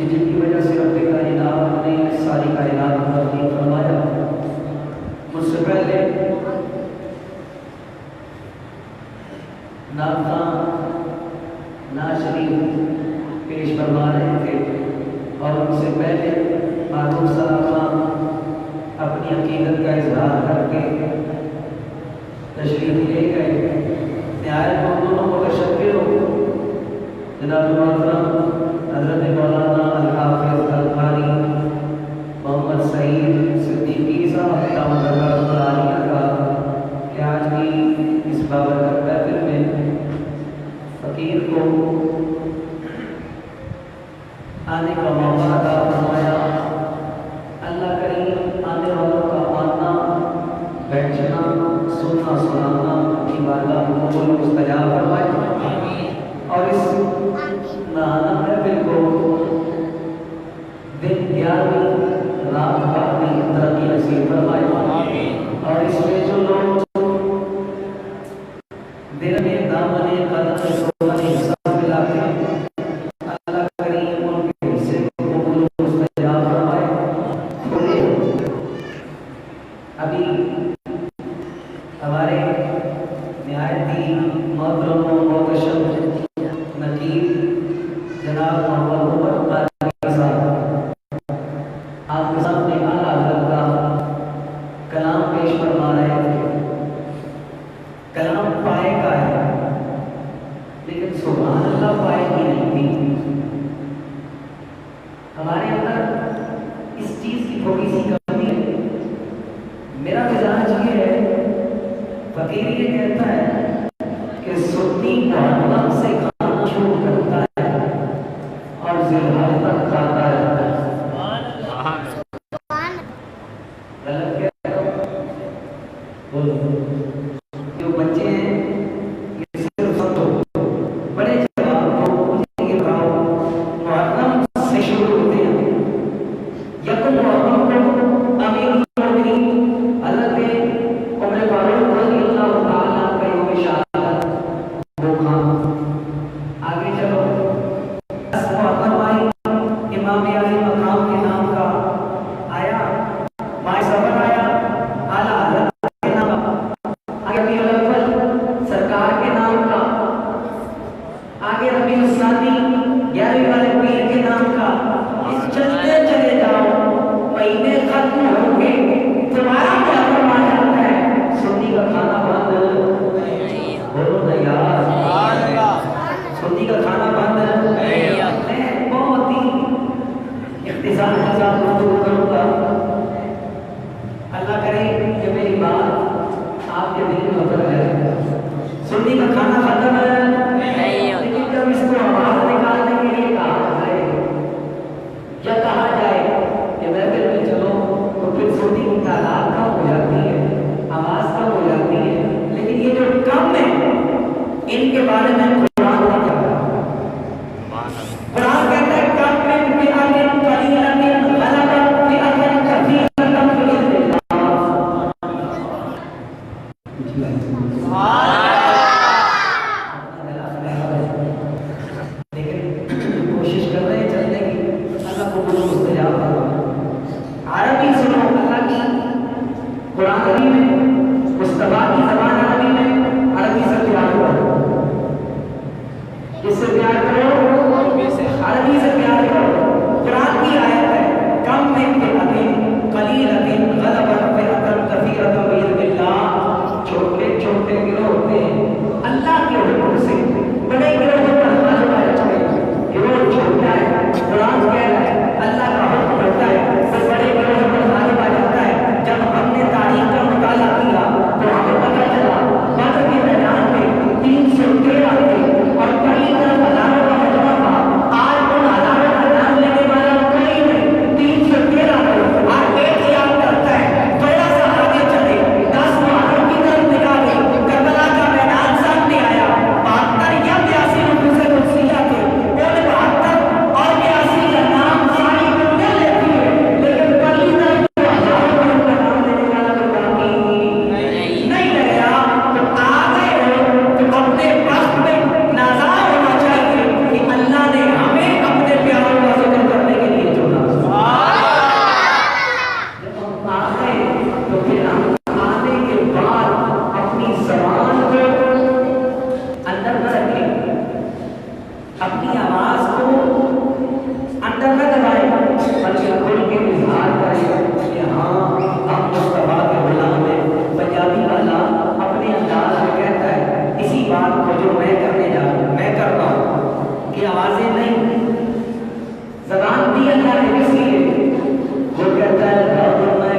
जिनकी वजह से रब्बे कायनात ने सारी कायनात को तब्दील फरमाया। मुझसे पहले नाता नाशरीफ पेश फरमा रहे थे और उनसे पहले मारूफ साहब अपनी अकीदत का इजहार करके तशरीफ ले गए। न्याय को दोनों को तशक्कुर हो जनाब मोहतरम हज़रत मौलाना अल-हाफ़िज़ अल-क़ारी मोहम्मद सईद सिद्दीकी साहब दामदालिया का कि आज की इस बाबरकत महफ़िल में फ़कीर को आने का मौका अता फरमाया। अल्लाह करीम आने वालों का आना बैठना सुनना सुनाना इबादत कबूल मुस्तजाब फरमाए और इस नहाना महफिल को दिन 11वीं रात 12वीं तरक्की नसीब फरमाए और इसमें जो लोग दिल में दामने कदम में सोने हिस्सा मिलाते हैं अल्लाह करीम उनके हिस्से को कबूल मुस्तजाब फरमाए। अभी हमारे निहायती मोहतरम मोहतशम नकीब जनाब मोहम्मद उमर क़ारी साहब आपके सामने आला हज़रत का कलाम पेश फरमा रहे थे। कलाम पाए का है लेकिन सुभान अल्लाह पाए की नहीं थी। हमारे अंदर इस चीज़ की थोड़ी सी कमी है। मेरा मिजाज ये है, फकीर ये कहता है कि सुन्नी मोहम्मद से खाना शुरू करता है और ज़िलहज तक खाता रहता है। गलत कह रहा हूं? जो बच्चे हैं ये सिर्फ समझो, बड़े जवाब दो, मुझे ये बताओ मुहर्रम से शुरू होते हैं। यकम मुहर्रम को अमीरुल मोमिनीन हज़रत उमर फारूक रज़ियल्लाहु ताला का यौम शहादत वो खां। आगे चलो 10 मुहर्रम आई इमाम आज़म मकाम के नाम का आया, माए सफर आया आला हज़रत के नाम का, आगे रबीउल अव्वल सरकार के नाम का, आगे रबीउल सानी 11वीं वाले पीर के नाम का। इस चलते चले जाओ महीने खत्म होंगे तुम्हारा क्या फरमा जाता है सुन्नी का खाना बंद। बोलो ना यार, सुन्नी का खाना बंद मैं बहुत ही इख्तिसार के साथ गुफ्तगू करूंगा। अल्लाह करे कि मेरी बात आपके दिल में उतर जाए। सुन्नी का खाना खत्म है लेकिन जब इसको आवाज निकालने के लिए कहा जाए या कहा जाए कि महफिल में चलो तो फिर सुन्नी की तादाद कम हो जाती है, आवाज कम हो जाती है। लेकिन ये जो कम है इनके बारे में कुरान नहीं कहता। कुरान कहता है कम में फिआतिन कलीलतिन गलबत दी अल्लाह ने इसलिए वो कहता है रब मैं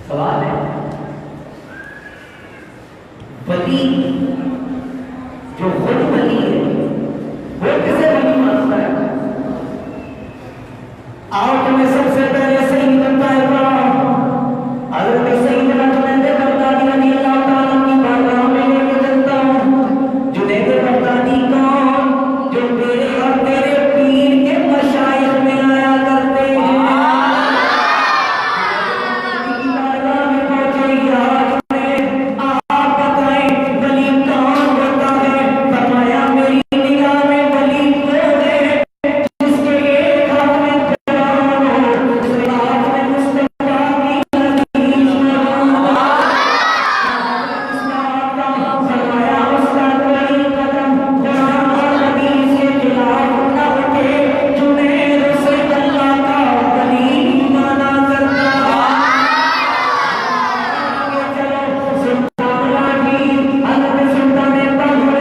सवाल है, वली जो खुद वली है वो किसे वली मानता है? आओ तुम्हें सबसे पहले सही बनता है हज़रत सैयदना जुनैद बगदादी रज़ी अल्लाह ताला की बारगाह में लेके चलता हूँ। जुनैद बगदादी कौन? जो तेरे और तेरे पीर के मशाइख में आया करते हैं। बारगाह में पहुंचे, आप बताएं वली कौन होता है? फरमाया मेरी निगाह में वली वो है जिसके एक हाथ में कुरान हो, दूसरे हाथ में मुस्तफा की हदीस हो। फरमाया उसका कोई कदम कुरान और हदीस के खिलाफ न उठे, जुनैद उसे अल्लाह का वली माना करता। आगे चलो, सुल्तान राठी हज़रत सुल्तान ताहुर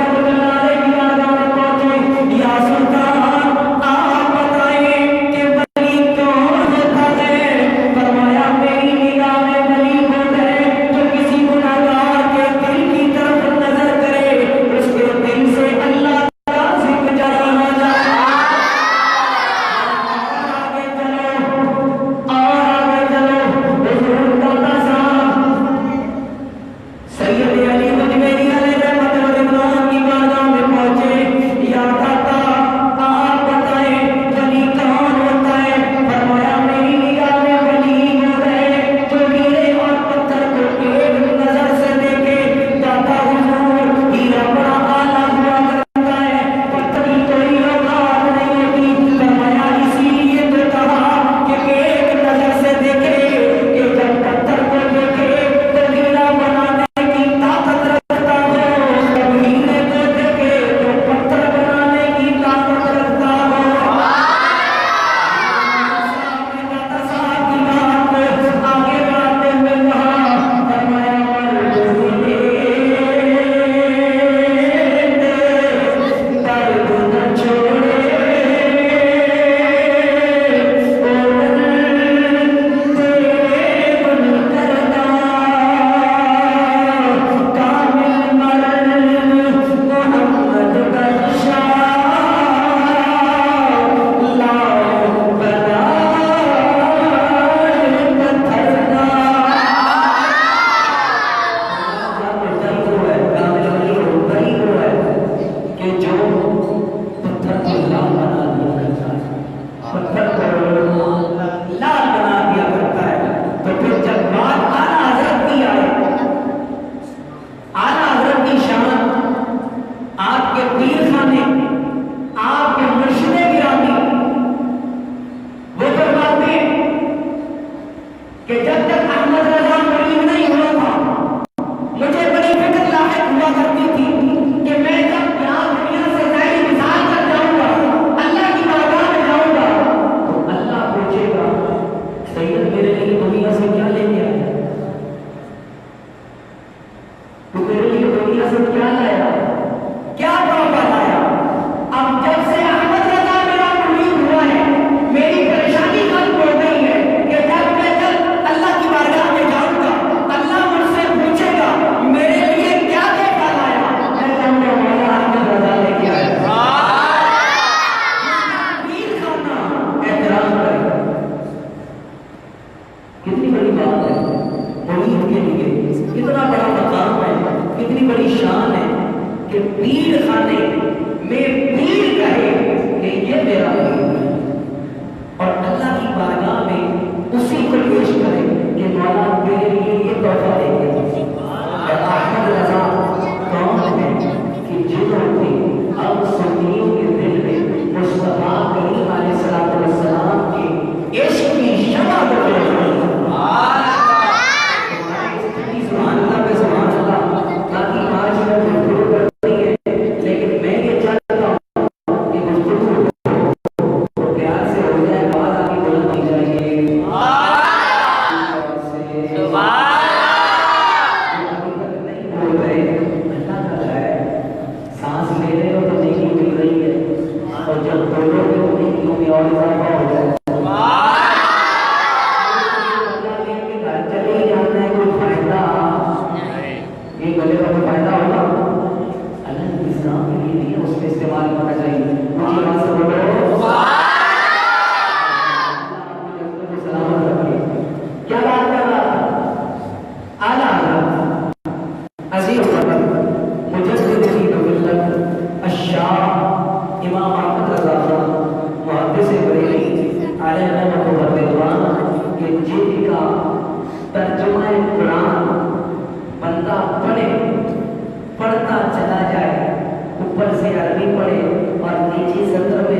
की बारगाह में पहुंचे। या सुल्तान, आप बताएं कि वली कौन होता है? फरमाया मेरी निगाह में वली वो है जो किसी गुनाहगार के दिल की तरफ नजर करे, उसके दिल से अल्लाह का जिक्र जारी हो जाए। आगे चलो, आगे चलो, हुजूर का साहब सैयद अली मुजमेरी अलैहि रहमत व रिज़वान की बारगाह में पहुंचे। या दाता, आप बताएं वली कौन होता है? फरमाया मेरी निगाह में वली वो है जो हीरे और पत्थर को एक नजर से देखे। दाता हुजूर, हीरा बड़ा आला हुआ करता है, पत्थर की कोई औकात नहीं होती। फरमाया इसीलिए तो कहा कि एक नजर से देखे, कि जब पत्थर को देखे तो हीरा बनाने की ताकत रखता हो, जब हीरे को देखे तो पत्थर बनाने की ताकत रखता हो। दाता साहब की बात आगे बढ़ाते हुए कहा, फरमाया दर्द न छोड़े, कामिल मर्द मोहम्मद बख्शा, लाओ बनाए पत्थरदा। कि जो पत्थर को लाल बना दिया करता है, पत्थर को लाल बना दिया करता है। तो फिर जब बात आला हजरत की आए, आला हजरत की शान, आपके पीर खाने, आपके मुर्शिद गिरामी, वो फरमाते हैं कि जब तक अहमद रजा मरीज नहीं हुआ था, मुझे बड़ी फिक्र लाहिक हुआ करती थी कि मैं जब यहाँ दुनिया से जारी विसाल कर जाऊंगा, अल्लाह की बारगाह में जाऊंगा, तो अल्लाह पूछेगा सैयद मेरे लिए दुनिया से क्या लेके आया? तो मेरे लिए दुनिया से क्या लाया? क्या तोहफा लाया? अब जब से अहमद रजा मेरा मुरीद हुआ है, मेरी परेशानी कम हो गई है कि जब मैं अल्लाह की बारगाह में जाऊंगा, अल्लाह मुझसे पूछेगा मेरे लिए क्या तोहफा लाया? मैं कहूंगा मौला अहमद रजा लेके आया। पीर खाना एहतराम करे, कितनी बड़ी बात है मुरीद के लिए, कितना बड़ा मकाम है, कितनी बड़ी शान है कि पीर खाने में पीर कहे कि ये मेरा पीर है, और अल्लाह की बारगाह में उसी को पेश करे कि मौला मेरे लिए ये तोहफा देंगे। अहमद रजा कौन है कि जिन्होंने अब सुन्नियों के दिल में मुस्तफा करीम अलैहिस्सलातु वस्सलाम के इश्क की शमा को जलाई। सुभान अल्लाह पे सुभान अल्लाह। ताकि आज मैं गुफ्तगू करनी है, लेकिन मैं ये चाहता हूँ कि गुफ्तगू 11वीं पढ़े और निजी सत्र